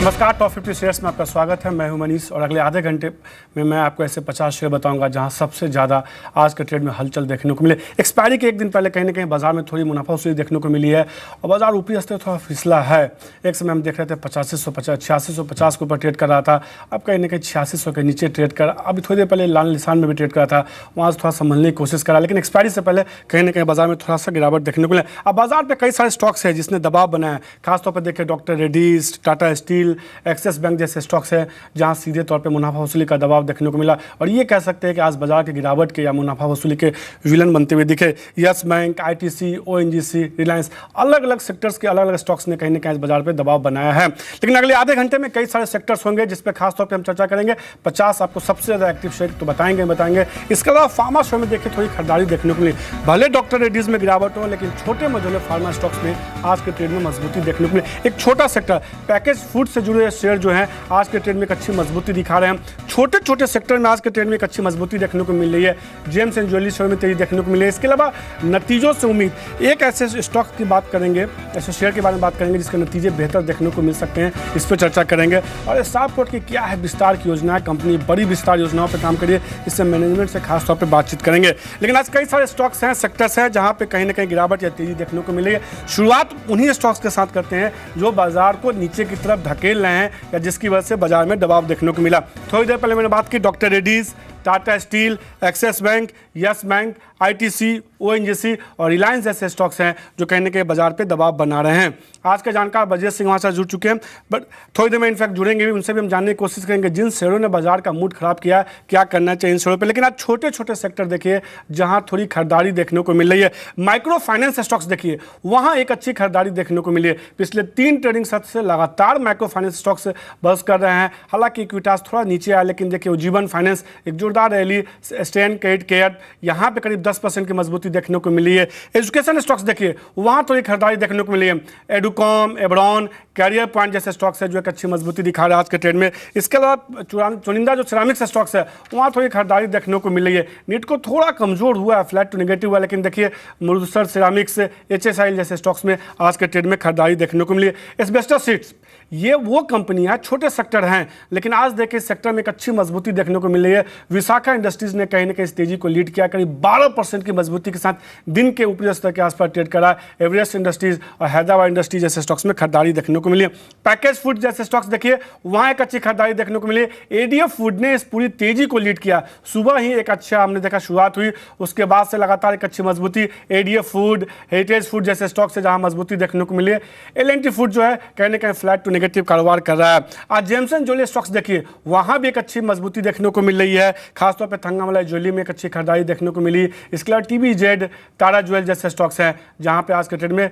नमस्कार, top 50 shares में आपका स्वागत है। मैं हूं मनीष और अगले आधे घंटे में मैं आपको ऐसे 50 शेयर बताऊंगा जहां सबसे ज़्यादा आज के ट्रेड में हलचल देखने को मिले। एक्सपायरी के एक दिन पहले कहीं ना कहीं बाजार में थोड़ी मुनाफा वसूली देखने को मिली है और बाजार ऊपरी स्तर थोड़ा फिसला है। एक समय हम देख रहे थे 8650 के ऊपर ट्रेड कर रहा था, अब कहीं ना कहीं 8600 के नीचे ट्रेड कर, अभी थोड़ी देर पहले लाल निशान में भी ट्रेड करा था, वहाँ से थोड़ा संभलने की कोशिश करा, लेकिन एक्सपायरी से पहले कहीं ना कहीं बाजार में थोड़ा सा गिरावट देखने को मिला। अब बाजार पर कई सारे स्टॉक्स हैं जिसने दबाव बनाया, खासतौर पर देखिए doctor Reddy's, Tata steel, axis bank जैसे स्टॉक्स हैं जहां सीधे तौर पे मुनाफा वसूली का दबाव देखने को मिला और ये कह सकते हैं कि आज बाजार की गिरावट के या मुनाफा वसूली के विलन बनते हुए दिखे। Yes bank, ITC, ONGC, Reliance, अलग अलग सेक्टर्स के अलग अलग स्टॉक्स ने कहीं ना कहीं बाजार पर दबाव बनाया है। लेकिन अगले आधे घंटे में कई सारे सेक्टर्स होंगे जिस पर खासतौर पर हम चर्चा करेंगे। 50 आपको सबसे ज़्यादा एक्टिव शेयर तो बताएंगे। इसके अलावा फार्मा शेयर में देखिए थोड़ी खरीदारी देखने को मिली, भले डॉक्टर रेड्डीज में गिरावट हो लेकिन छोटे मझोले फार्मा स्टॉक्स में आज के ट्रेड में मजबूती देखने को मिली। एक छोटा सेक्टर पैकेज फूड से जुड़े शेयर जो हैं आज के ट्रेड में एक अच्छी मजबूती दिखा रहे हैं। छोटे सेक्टर में आज के ट्रेड में एक अच्छी मजबूती देखने को मिल रही है। जेम्स एंड ज्वेलरी शेयर में तेजी देखने को मिली है। इसके अलावा नतीजों से उम्मीद, एक ऐसे स्टॉक की बात करेंगे, ऐसे शेयर के बारे में बात करेंगे जिसके नतीजे बेहतर देखने को मिल सकते हैं, इस पर चर्चा करेंगे। और स्टारपोर्ट की क्या है विस्तार की योजना है, कंपनी बड़ी विस्तार योजनाओं पर काम करिए, इससे मैनेजमेंट से खासतौर पर बातचीत करेंगे। लेकिन आज कई सारे स्टॉक्स हैं, सेक्टर्स हैं जहां पे कहीं ना कहीं गिरावट या तेजी देखने को मिली है। शुरुआत उन्हीं स्टॉक्स के साथ करते हैं जो बाजार को नीचे की तरफ धकेल रहे हैं या जिसकी वजह से बाजार में दबाव देखने को मिला। थोड़ी देर पहले मैंने बात की doctor Reddy's, Tata steel, axis bank, yes bank, ITC, ONGC और रिलायंस जैसे स्टॉक्स हैं जो कहीं ना कहीं बाजार पे दबाव बना रहे हैं। आज के जानकार बजट सिंह हमारे साथ जुड़ चुके हैं, बट थोड़ी देर में इनफैक्ट जुड़ेंगे भी, उनसे भी हम जानने की कोशिश करेंगे जिन शेयरों ने बाजार का मूड खराब किया, क्या करना चाहिए इन शेयरों पे। लेकिन आज छोटे सेक्टर देखिए जहां थोड़ी खरीदारी देखने को मिल रही है। माइक्रो फाइनेंस स्टॉक्स देखिए, वहां एक अच्छी खरीदारी देखने को मिली है। पिछले 3 ट्रेडिंग सत्र से लगातार माइक्रो फाइनेंस स्टॉक्स बस कर रहे हैं। हालांकि इक्विटास थोड़ा नीचे आया, लेकिन देखिए जीवन फाइनेंस एक जोरदार रैली, स्टैंड क्रेडिट केयर यहाँ पे करीब 10% की मजबूती देखने को मिली है। एजुकेशन स्टॉक्स देखिए, वहाँ थोड़ी खरीदारी देखने को मिली है। एडुकॉम, एब्रॉन, कैरियर पॉइंट जैसे स्टॉक्स है जो एक अच्छी मजबूती दिखा रहे हैं आज के ट्रेड में। इसके अलावा चुनिंदा जो सिरामिक्स स्टॉक्स है वहाँ थोड़ी खरीदारी देखने को मिल रही है। नीट को थोड़ा कमजोर हुआ है, फ्लैट टू नेगेटिव हुआ, लेकिन देखिए मुर्सर सिरामिक्स, एचएसआई जैसे स्टॉक्स में आज के ट्रेड में खरीदारी देखने को मिली है। एस्बेस्टस शीट्स, ये वो कंपनियां छोटे सेक्टर हैं लेकिन आज देखिए सेक्टर में एक अच्छी मजबूती देखने को मिल रही है। विशाखा इंडस्ट्रीज ने कहीं ना कहीं इस तेजी को लीड किया, करीब 12% की मजबूती के साथ दिन के ऊपरी स्तर के आसपास ट्रेड करा। एवरेस्ट इंडस्ट्रीज और हैदराबाद इंडस्ट्रीज जैसे स्टॉक्स में खरीदारी देखने को मिली है। पैकेज फूड जैसे स्टॉक्स देखिए, वहां एक अच्छी खरीदारी देखने को मिली है। एडीएफ फूड ने इस पूरी तेजी को लीड किया, सुबह ही एक अच्छा हमने देखा शुरुआत हुई, उसके बाद से लगातार एक अच्छी मजबूती। एडीएफ फूड, हेरिटेज फूड जैसे स्टॉक्स है जहां मजबूती देखने को मिली है। एलएनटी फूड जो है कहीं ना कहीं फ्लैट टू नेगेटिव कारोबार कर रहा है। आज जेम्स एंड ज्वेलरी स्टॉक्स देखिए, वहां भी एक अच्छी मजबूती देखने को मिल रही है, खासतौर पर थंगामलाई ज्वेलरी में एक अच्छी खरीदारी देखने को मिली। इसके अलावा टीबीजेड, टाटा ज्वेल जैसे स्टॉक्स हैं जहां पे आज के ट्रेड में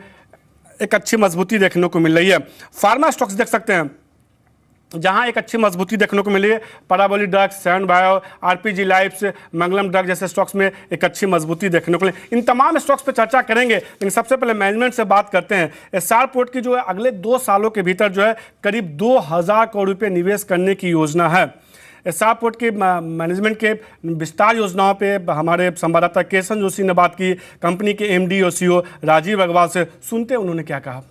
एक अच्छी मजबूती देखने को मिल रही है। फार्मा स्टॉक्स देख सकते हैं जहां एक अच्छी मजबूती देखने को मिली है। Parabolic drugs, San bio, RPG lifes, Mangalam drug जैसे स्टॉक्स में एक अच्छी मजबूती देखने को मिली। इन तमाम स्टॉक्स पे चर्चा करेंगे, लेकिन सबसे पहले मैनेजमेंट से बात करते हैं। स्टारपोर्ट की जो है अगले 2 सालों के भीतर जो है करीब 2000 करोड़ रुपये निवेश करने की योजना है। स्टारपोर्ट के मैनेजमेंट के विस्तार योजनाओं पे हमारे संवाददाता केशन जोशी ने बात की, कंपनी के एमडी और सीईओ राजीव अग्रवाल से। सुनते हैं उन्होंने क्या कहा।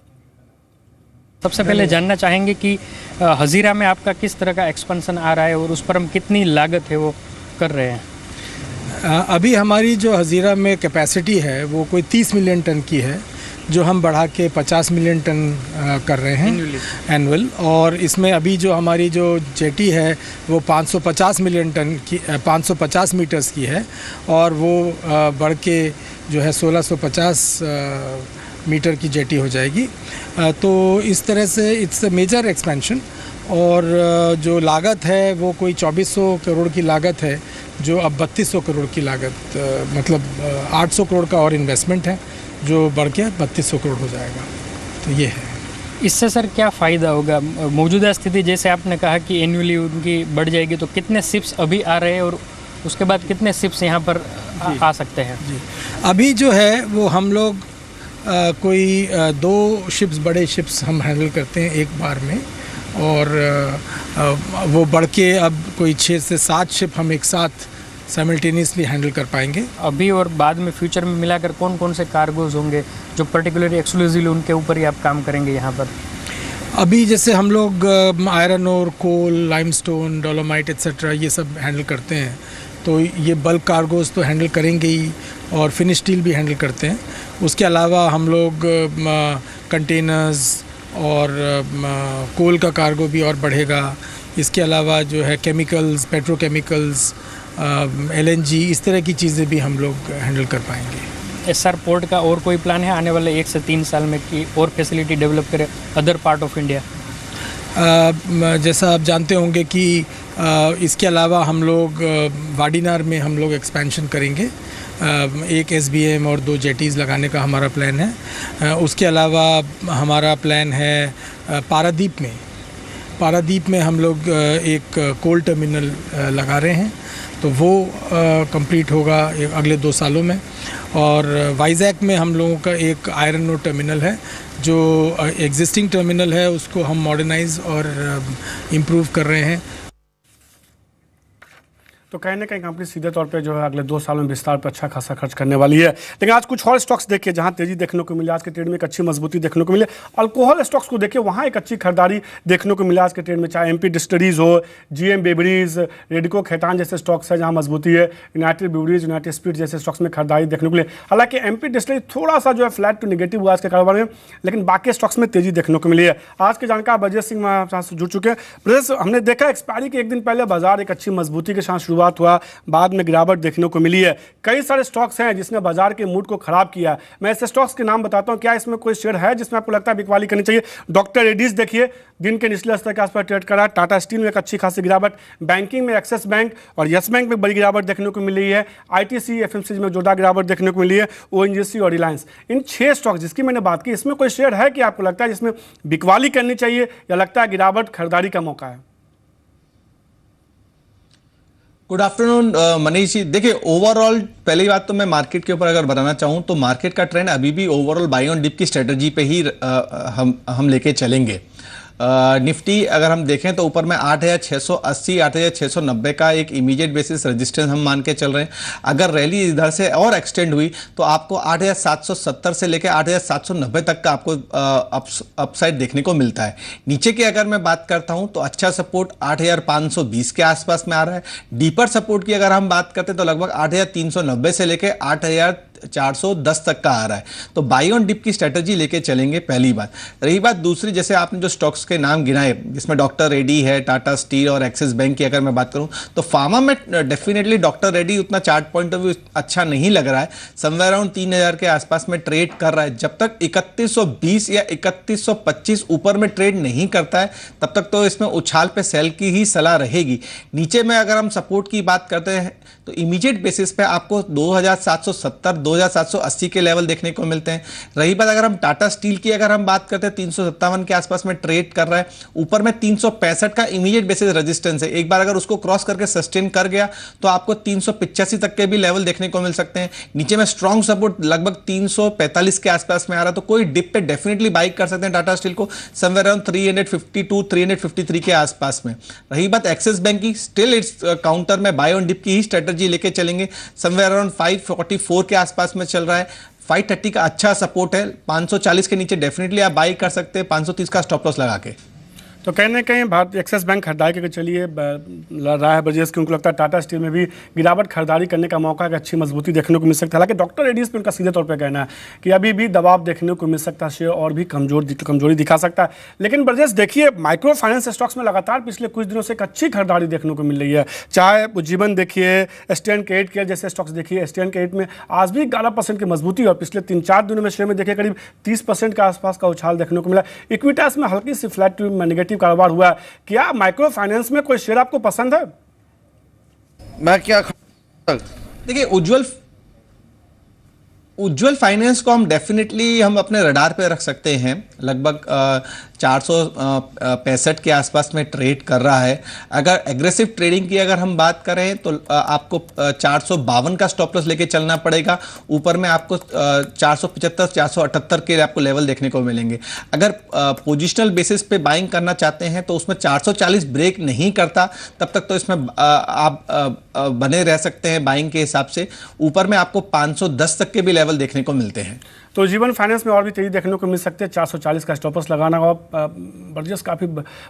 सबसे पहले जानना चाहेंगे कि हजीरा में आपका किस तरह का एक्सपेंशन आ रहा है और उस पर हम कितनी लागत है वो कर रहे हैं। अभी हमारी जो हजीरा में कैपेसिटी है वो कोई 30 मिलियन टन की है, जो हम बढ़ा के 50 मिलियन टन कर रहे हैं एनुअल। और इसमें अभी जो हमारी जो जेटी है वो 550 मिलियन टन की 550 मीटर्स की है और वो बढ़ के जो है 1650 मीटर की जेटी हो जाएगी। तो इस तरह से इट्स अ मेजर एक्सपेंशन। और जो लागत है वो कोई 2400 करोड़ की लागत है, जो अब 3200 करोड़ की लागत, मतलब 800 करोड़ का और इन्वेस्टमेंट है जो बढ़ के 3200 करोड़ हो जाएगा। तो ये है। इससे सर क्या फ़ायदा होगा? मौजूदा स्थिति जैसे आपने कहा कि एनुअली उनकी बढ़ जाएगी, तो कितने शिप्स अभी आ रहे हैं और उसके बाद कितने शिप्स यहाँ पर आ सकते हैं? जी, अभी जो है वो हम लोग कोई 2 शिप्स, बड़े शिप्स हम हैंडल करते हैं एक बार में, और वो बढ़ के अब कोई 6 से 7 शिप हम एक साथ साइमल्टेनियसली हैंडल कर पाएंगे। अभी और बाद में फ्यूचर में मिलाकर कौन कौन से कार्गोज होंगे जो पर्टिकुलरली एक्सक्लूसिवली उनके ऊपर ही आप काम करेंगे यहाँ पर? अभी जैसे हम लोग आयरन और कोल, लाइमस्टोन, डोलोमाइट एक्सेट्रा ये सब हैंडल करते हैं, तो ये बल्क कार्गोज तो हैंडल करेंगे ही और फिनिश स्टील भी हैंडल करते हैं। उसके अलावा हम लोग कंटेनर्स और कोल का कार्गो भी और बढ़ेगा। इसके अलावा जो है केमिकल्स, पेट्रोकेमिकल्स, LNG, इस तरह की चीज़ें भी हम लोग हैंडल कर पाएंगे। एसआर पोर्ट का और कोई प्लान है आने वाले 1 से 3 साल में कि और फैसिलिटी डेवलप करे अदर पार्ट ऑफ इंडिया? जैसा आप जानते होंगे कि इसके अलावा हम लोग वाडीनार में हम लोग एक्सपेंशन करेंगे। एक SBM और 2 जेटीज़ लगाने का हमारा प्लान है। उसके अलावा हमारा प्लान है पारादीप में हम लोग एक कोल टर्मिनल लगा रहे हैं, तो वो कंप्लीट होगा अगले 2 सालों में। और वाइजैक में हम लोगों का एक आयरन ओर टर्मिनल है, जो एग्जिस्टिंग टर्मिनल है उसको हम मॉडर्नाइज और इम्प्रूव कर रहे हैं। तो कहीं ना कहीं कंपनी सीधे तौर पे जो है अगले 2 साल में विस्तार पर अच्छा खासा खर्च करने वाली है। लेकिन आज कुछ और स्टॉक्स देखिए जहां तेजी देखने को मिली, आज के ट्रेड में एक अच्छी मजबूती देखने को मिले। अल्कोहल स्टॉक्स को देखिए, वहां एक अच्छी खरीदारी देखने को मिला आज के ट्रेड में, चाहे MP डिस्टलरीज हो, GM बेवरेज, रेडिको खैतान जैसे स्टॉक्स है जहाँ मजबूती है, यूनाइटेड ब्रूवरीज, यूनाइटेड स्पिरिट जैसे स्टॉक्स में खरीदारी देखने को मिले। हालांकि MP डिस्टलरी थोड़ा सा जो है फ्लैट टू निगेटिव हुआ आज के कारोबार में, लेकिन बाकी स्टॉक्स में तेजी देखने को मिली है। आज के जानकार ब्रजेश सिंह आपके साथ जुड़ चुके हैं। ब्रजेश, हमने देखा एक्सपायरी के एक दिन पहले बाजार एक अच्छी मजबूती के साथ शुरुआत हुआ, बाद में गिरावट देखने को मिली है। कई सारे स्टॉक्स हैं जिसने बाजार के मूड को खराब किया। मैं ऐसे स्टॉक्स के नाम बताता हूं, क्या इसमें कोई शेयर है जिसमें आपको लगता है बिकवाली करनी चाहिए? डॉक्टर रेड्डीज देखिए दिन के निचले स्तर के आसपास ट्रेड कर रहा है। टाटा स्टील में एक अच्छी खासी गिरावट, बैंकिंग में एक्सिस बैंक और यस बैंक में बड़ी गिरावट देखने को मिल रही है। ITC FMCG में जोरदार गिरावट देखने को मिली है। ONGC और रिलायंस, इन 6 स्टॉक्स जिसकी मैंने बात की, इसमें कोई शेयर है कि आपको लगता है जिसमें बिकवाली करनी चाहिए या लगता है गिरावट खरीदारी का मौका है? Good afternoon Manish ji. देखिए, ओवरऑल पहली बात तो मैं मार्केट के ऊपर अगर बताना चाहूं तो मार्केट का ट्रेंड अभी भी ओवरऑल बाई ऑन डिप की स्ट्रेटजी पे ही हम लेके चलेंगे। निफ्टी अगर हम देखें तो ऊपर में 8680 8690 का एक इमीडिएट बेसिस रेजिस्टेंस हम मान के चल रहे हैं। अगर रैली इधर से और एक्सटेंड हुई तो आपको 8770 से लेकर 8790 तक का आपको अपसाइड देखने को मिलता है। नीचे की अगर मैं बात करता हूं तो अच्छा सपोर्ट 8520 के आसपास में आ रहा है। डीपर सपोर्ट की अगर हम बात करते हैं तो लगभग 8390 से लेकर 8410 तक का आ रहा है। तो बाई ऑन डिप की स्ट्रेटजी लेके चलेंगे, पहली बात। रही बात दूसरी, जैसे आपने जो स्टॉक्स के नाम गिनाए जिसमें डॉक्टर रेड्डी है, टाटा स्टील और एक्सिस बैंक की अगर मैं बात करूं तो फार्मा में डेफिनेटली डॉक्टर रेड्डी उतना चार्ट पॉइंट ऑफ व्यू अच्छा नहीं लग रहा है। समवेयर अराउंड 3000 के आसपास में ट्रेड कर रहा है। जब तक 3120 या 3125 ऊपर में ट्रेड नहीं करता है तब तक तो इसमें उछाल पे सेल की ही सलाह रहेगी। नीचे में अगर हम सपोर्ट की बात करते हैं तो इमीडिएट बेसिस पे आपको 2770 2780 के लेवल देखने को मिलते हैं। रही बात अगर हम टाटा स्टील की अगर हम बात करते हैं 357 के आसपास में ट्रेड कर रहा है। ऊपर में 365 का इमीडिएट बेसिस रेजिस्टेंस है। एक बार अगर उसको क्रॉस करके सस्टेन कर गया तो आपको 385 तक के भी लेवल देखने को मिल सकते हैं। नीचे में स्ट्रॉन्ग सपोर्ट लगभग 345 के आसपास में आ रहा है, तो कोई डिप पे डेफिनेटली बाई कर सकते हैं टाटा स्टील को समवेयर अराउंड 352 353 के आसपास में। रही बात एक्सिस बैंक की, स्टिल इट्स काउंटर में बाय ऑन डिप की ही स्ट्रेटजी लेके चलेंगे। समवेयर अराउंड 544 के आसपास में चल रहा है। 530 का अच्छा सपोर्ट है। 540 के नीचे डेफिनेटली आप बाई कर सकते हैं 530 का स्टॉप लॉस लगा के। तो कहीं ना कहीं भारत एक्सिस बैंक खरीदारी करके चलिए लड़ रहा है ब्रजेश की, उनको लगता है टाटा स्टील में भी गिरावट खरीदारी करने का मौका है, अच्छी मजबूती देखने को मिल सकता है। हालांकि डॉक्टर रेड्डीज पे उनका सीधे तौर पे कहना है कि अभी भी दबाव देखने को मिल सकता है, शेयर और भी कमजोरी दिखा सकता है। लेकिन ब्रजेश देखिए, माइक्रो फाइनेंस स्टॉक्स में लगातार पिछले कुछ दिनों से एक अच्छी खरीदारी देखने को मिल रही है। चाहे उज्जीवन देखिए, स्टैंड क्रेडिट केयर जैसे स्टॉक्स देखिए, स्टैंड क्रेडिट में आज भी 11% की मजबूती और पिछले 3-4 दिनों में शेयर में देखिए करीब 30% के आसपास का उछाल देखने को मिला। इक्विटास में हल्की सी फ्लैट नेगेटिव कारोबार हुआ है। क्या माइक्रो फाइनेंस में कोई शेयर आपको पसंद है? मैं क्या देखिए, उज्ज्वल फाइनेंस को हम डेफिनेटली हम अपने रडार पे रख सकते हैं। लगभग 465 के आसपास में ट्रेड कर रहा है। अगर एग्रेसिव ट्रेडिंग की अगर हम बात करें तो आपको 452 का स्टॉप लॉस लेके चलना पड़ेगा। ऊपर में आपको 475 478 के आपको लेवल देखने को मिलेंगे। अगर पोजिशनल बेसिस पे बाइंग करना चाहते हैं तो उसमें 440 ब्रेक नहीं करता तब तक तो इसमें आप बने रह सकते हैं बाइंग के हिसाब से। ऊपर में आपको 510 तक के भी लेवल देखने को मिलते हैं। तो जीवन फाइनेंस में और भी तेजी देखने को मिल सकती है। 440 का स्टॉप लॉस लगाना होगा। बर्जेस काफ़ी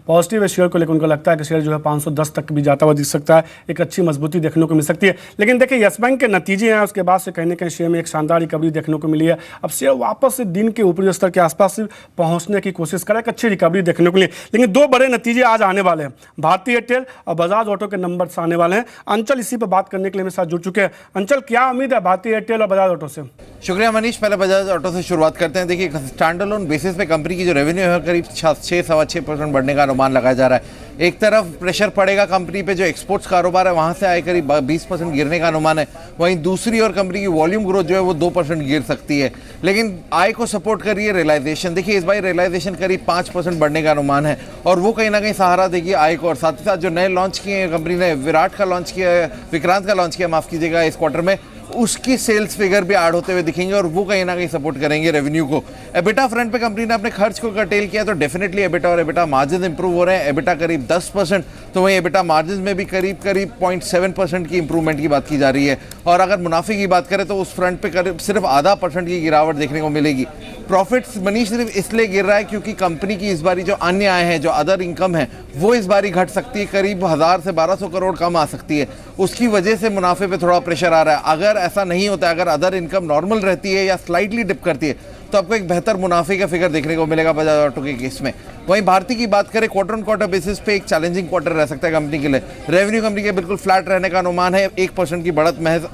पॉजिटिव है शेयर को लेकर, उनको लगता है कि शेयर जो है 510 तक भी जाता हुआ दिख सकता है, एक अच्छी मजबूती देखने को मिल सकती है। लेकिन देखिए यस बैंक के नतीजे हैं, उसके बाद से कहीं ना कहीं शेयर में एक शानदार रिकवरी देखने को मिली है। अब शेयर वापस से दिन के ऊपरी स्तर के आसपास पहुंचने की कोशिश करे, एक अच्छी रिकवरी देखने को मिली। लेकिन दो बड़े नतीजे आज आने वाले हैं, भारतीय एयरटेल और बजाज ऑटो के नंबर आने वाले हैं। अंचल इसी पर बात करने के लिए मेरे साथ जुड़ चुके हैं। अंचल, क्या उम्मीद है भारतीय एयरटेल और बजाज ऑटो से? शुक्रिया मनीष। पहले बजाज ऑटो से शुरुआत करते हैं। देखिए स्टैंड अलोन बेसिस पे कंपनी की जो रेवेन्यू है करीब 6-6.25% बढ़ने का अनुमान लगाया जा रहा है। एक तरफ प्रेशर पड़ेगा कंपनी पे, जो एक्सपोर्ट्स कारोबार है वहाँ से आए करीब 20% गिरने का अनुमान है। वहीं दूसरी ओर कंपनी की वॉल्यूम ग्रोथ जो है वो 2% गिर सकती है। लेकिन आय को सपोर्ट कर रही है रियलाइजेशन। देखिए इस बार रियलाइजेशन करीब 5% बढ़ने का अनुमान है और वो कहीं ना कहीं सहारा देगी आय को। और साथ ही साथ जो नए लॉन्च किए हैं कंपनी ने, विक्रांत का लॉन्च किया माफ़ कीजिएगा इस क्वार्टर में, उसकी सेल्स फिगर भी ऐड होते हुए दिखेंगे और वो कहीं ना कहीं सपोर्ट करेंगे रेवेन्यू को। एबिटा फ्रंट पे कंपनी ने अपने खर्च को कर्टेल किया तो डेफिनेटली एबिटा और एबिटा मार्जिन इंप्रूव हो रहे हैं। एबिटा करीब 10%, तो वहीं एबिटा मार्जिन में भी करीब 0.7% की इंप्रूवमेंट की बात की जा रही है। और अगर मुनाफे की बात करें तो उस फ्रंट पे करीब सिर्फ 0.5% की गिरावट देखने को मिलेगी। प्रॉफिट्स मनीष सिर्फ इसलिए गिर रहा है क्योंकि कंपनी की इस बारी जो अन्य आय है, जो अदर इनकम है, वो इस बारी घट सकती है, करीब 1000 से 1200 करोड़ कम आ सकती है। उसकी वजह से मुनाफे पे थोड़ा प्रेशर आ रहा है। अगर ऐसा नहीं होता, अगर अदर इनकम नॉर्मल रहती है या स्लाइटली डिप करती है तो आपको एक बेहतर मुनाफे का फिगर देखने को मिलेगा बजाज ऑटो के केस में। वहीं भारती की बात करें, क्वार्टर ऑन क्वार्टर बेसिस पे एक चैलेंजिंग क्वार्टर रह सकता है कंपनी के लिए। रेवेन्यू कंपनी के बिल्कुल फ्लैट रहने का अनुमान है, 1% की बढ़त महज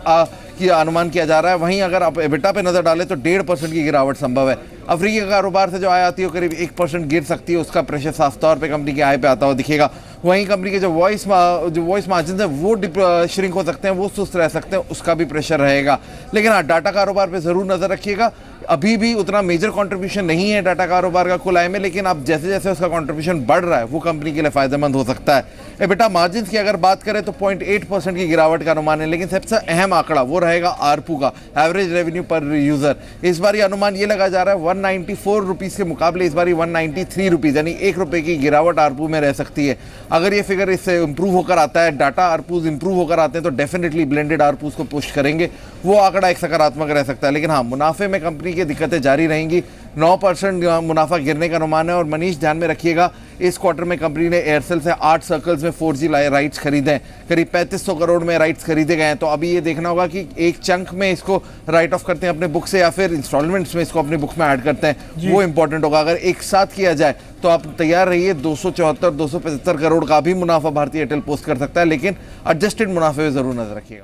की अनुमान किया जा रहा है। वहीं अगर आप एबिटा पे नजर डालें तो 1.5% की गिरावट संभव है। अफ्रीकी कारोबार से जो आय आती है वो करीब 1% गिर सकती है, उसका प्रेशर साफ तौर पे कंपनी की आय पे आता हुआ दिखेगा। वहीं कंपनी के जो वॉइस मार्जिन है वो श्रिंक हो सकते हैं, वो सुस्त रह सकते हैं, उसका भी प्रेशर रहेगा। लेकिन हाँ, डाटा कारोबार पे जरूर नजर रखिएगा। अभी भी उतना मेजर कंट्रीब्यूशन नहीं है डाटा कारोबार का कुल आय में, लेकिन अब जैसे जैसे उसका कंट्रीब्यूशन बढ़ रहा है वो कंपनी के लिए फायदेमंद हो सकता है। एबिटा मार्जिन की अगर बात करें तो 0.8% की गिरावट का अनुमान है। लेकिन सबसे अहम आंकड़ा वो रहेगा आरपू का, एवरेज रेवेन्यू पर यूजर। इस बार अनुमान ये लगा जा रहा है 194 रुपीज़ के मुकाबले इस बार 193 रुपीज़, यानी 1 रुपये की गिरावट आरपू में रह सकती है। अगर ये फिगर इससे इंप्रूव होकर आता है, डाटा आरपूज इंप्रूव होकर आते हैं तो डेफिनेटली ब्लेंडेड आरपूज को पुश करेंगे, वो आंकड़ा एक सकारात्मक रह सकता है। लेकिन हाँ, मुनाफे में कंपनी की दिक्कतें जारी रहेंगी। 9% मुनाफा गिरने का अनुमान है। और मनीष ध्यान में रखिएगा, इस क्वार्टर में कंपनी ने एयरसेल से 8 सर्कल्स में 4G राइट्स खरीदे हैं, करीब 3500 करोड़ में राइट्स खरीदे गए हैं। तो अभी ये देखना होगा कि एक चंक में इसको राइट ऑफ करते हैं अपने बुक से या फिर इंस्टॉलमेंट्स में इसको अपने बुक में ऐड करते हैं, वो इंपॉर्टेंट होगा। अगर एक साथ किया जाए तो आप तैयार रहिए, 274-275 करोड़ का भी मुनाफा भारतीय एयरटेल पोस्ट कर सकता है, लेकिन एडजस्टेड मुनाफे में जरूर नजर रखिएगा।